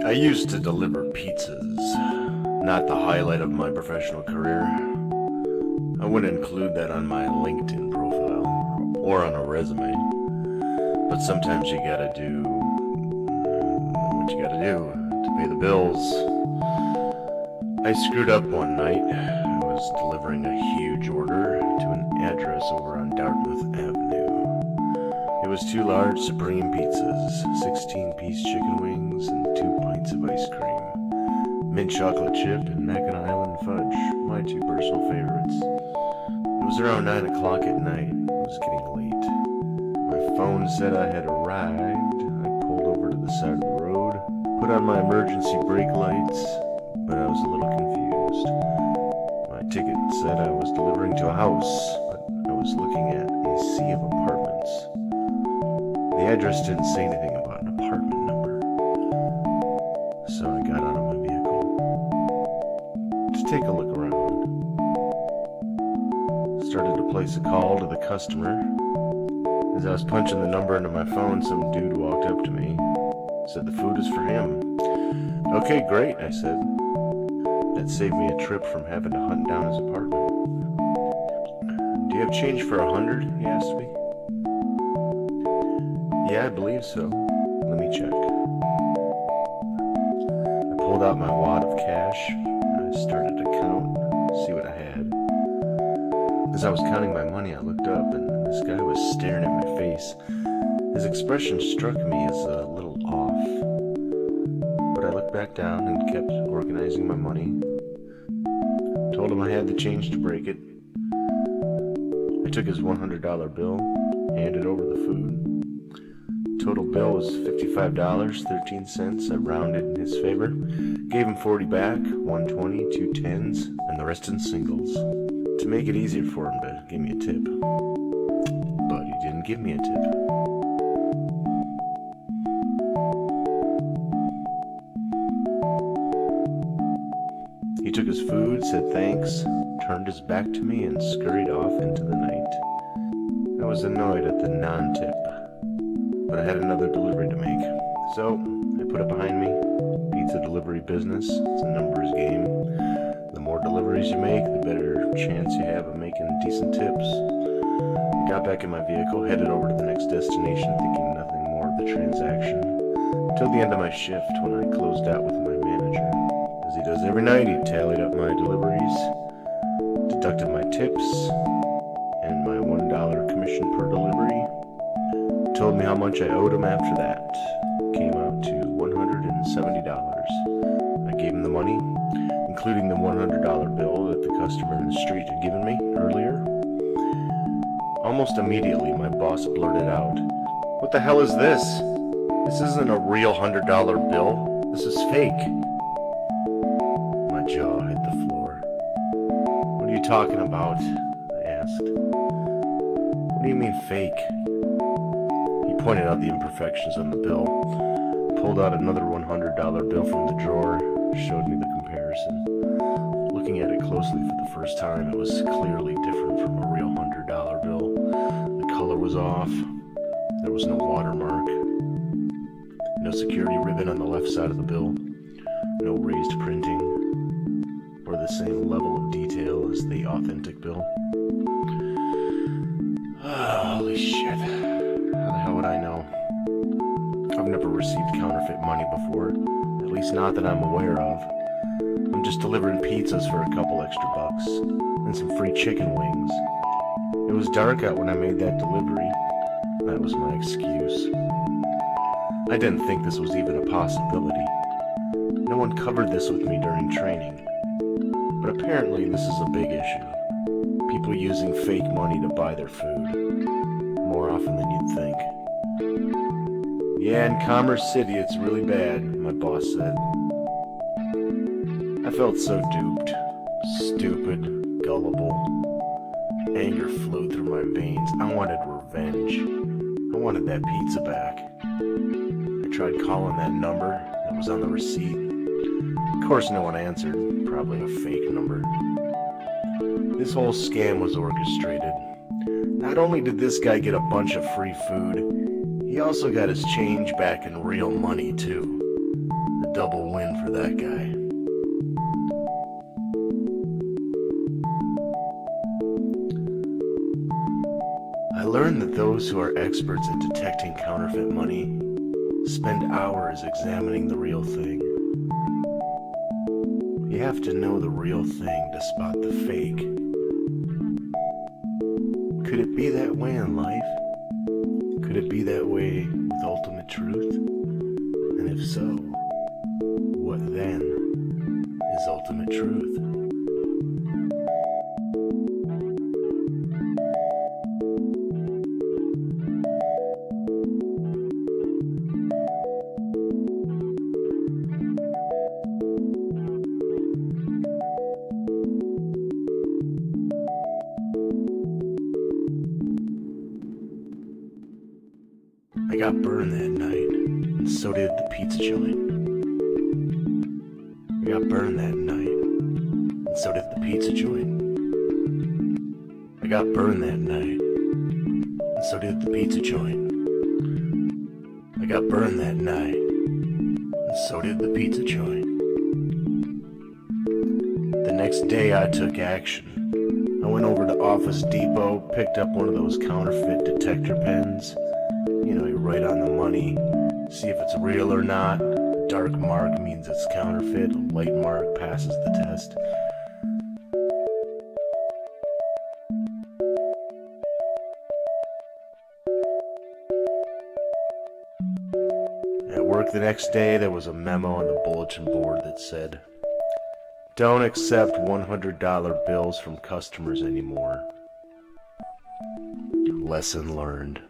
I used to deliver pizzas, not the highlight of my professional career. I wouldn't include that on my LinkedIn profile or on a resume, but sometimes you gotta do what you gotta do to pay the bills. I screwed up one night. I was delivering a huge order to an address over on Dartmouth Avenue. It was 2 large supreme pizzas, 16-piece chicken wings, and 2 pints of ice cream. Mint chocolate chip and Mackinac Island fudge, my 2 personal favorites. It was around 9 o'clock at night. It was getting late. My phone said I had arrived. I pulled over to the side of the road, put on my emergency brake lights, but I was a little confused. My ticket said I was delivering to a house, but I was looking at a sea of apartments. The address didn't say anything about an apartment number, so I got out of my vehicle to take a look around. Started to place a call to the customer. As I was punching the number into my phone, some dude walked up to me, said the food is for him. Okay, great, I said. That saved me a trip from having to hunt down his apartment. Do you have change for 100? He asked me. Yeah, I believe so. Let me check. I pulled out my wad of cash. I started to count, see what I had. As I was counting my money, I looked up, and this guy was staring at my face. His expression struck me as a little off. But I looked back down and kept organizing my money. Told him I had the change to break it. I took his $100 bill, handed over the food. Total bill was $55.13. I rounded in his favor. Gave him 40 back, 120, 2 tens, and the rest in singles. To make it easier for him to give me a tip. But he didn't give me a tip. He took his food, said thanks, turned his back to me, and scurried off into the night. I was annoyed at the non-tip, but I had another delivery to make. So, I put it behind me. Pizza delivery business, it's a numbers game. The more deliveries you make, the better chance you have of making decent tips. I got back in my vehicle, headed over to the next destination, thinking nothing more of the transaction, until the end of my shift when I closed out with my manager. As he does every night, he tallied up my deliveries, deducted my tips, and my $1 commission per delivery. Told me how much I owed him after that. Came out to $170. I gave him the money, including the $100 bill that the customer in the street had given me earlier. Almost immediately, my boss blurted out, "What the hell is this? This isn't a real $100 bill. This is fake." My jaw hit the floor. "What are you talking about?" I asked. "What do you mean fake?" He pointed out the imperfections on the bill, pulled out another $100 bill from the drawer, showed me the comparison. Looking at it closely for the first time, it was clearly different from a real $100 bill. The color was off. There was no watermark. No security ribbon on the left side of the bill. No raised printing, or the same level of detail as the authentic bill. Holy shit. How the hell would I know? I've never received counterfeit money before, at least not that I'm aware of. I'm just delivering pizzas for a couple extra bucks, and some free chicken wings. It was dark out when I made that delivery. That was my excuse. I didn't think this was even a possibility. No one covered this with me during training. But apparently this is a big issue. People using fake money to buy their food. More often than you'd think. "Yeah, in Commerce City it's really bad," my boss said. I felt so duped, stupid, gullible. Anger flowed through my veins. I wanted revenge. I wanted that pizza back. I tried calling that number that was on the receipt. Of course no one answered, probably a fake number. This whole scam was orchestrated. Not only did this guy get a bunch of free food, he also got his change back in real money too. A double win for that guy. I learned that those who are experts at detecting counterfeit money spend hours examining the real thing. You have to know the real thing to spot the fake. Could it be that way in life? Could it be that way with ultimate truth? And if so, what then is ultimate truth? I got burned that night, and so did the pizza joint. I got burned that night, and so did the pizza joint. I got burned that night, and so did the pizza joint. I got burned that night, and so did the pizza joint. The next day I took action. I went over to Office Depot, picked up one of those counterfeit detector pens. You know, you write on the money, see if it's real or not. A dark mark means it's counterfeit, a light mark passes the test. At work the next day, there was a memo on the bulletin board that said, "Don't accept $100 bills from customers anymore." Lesson learned.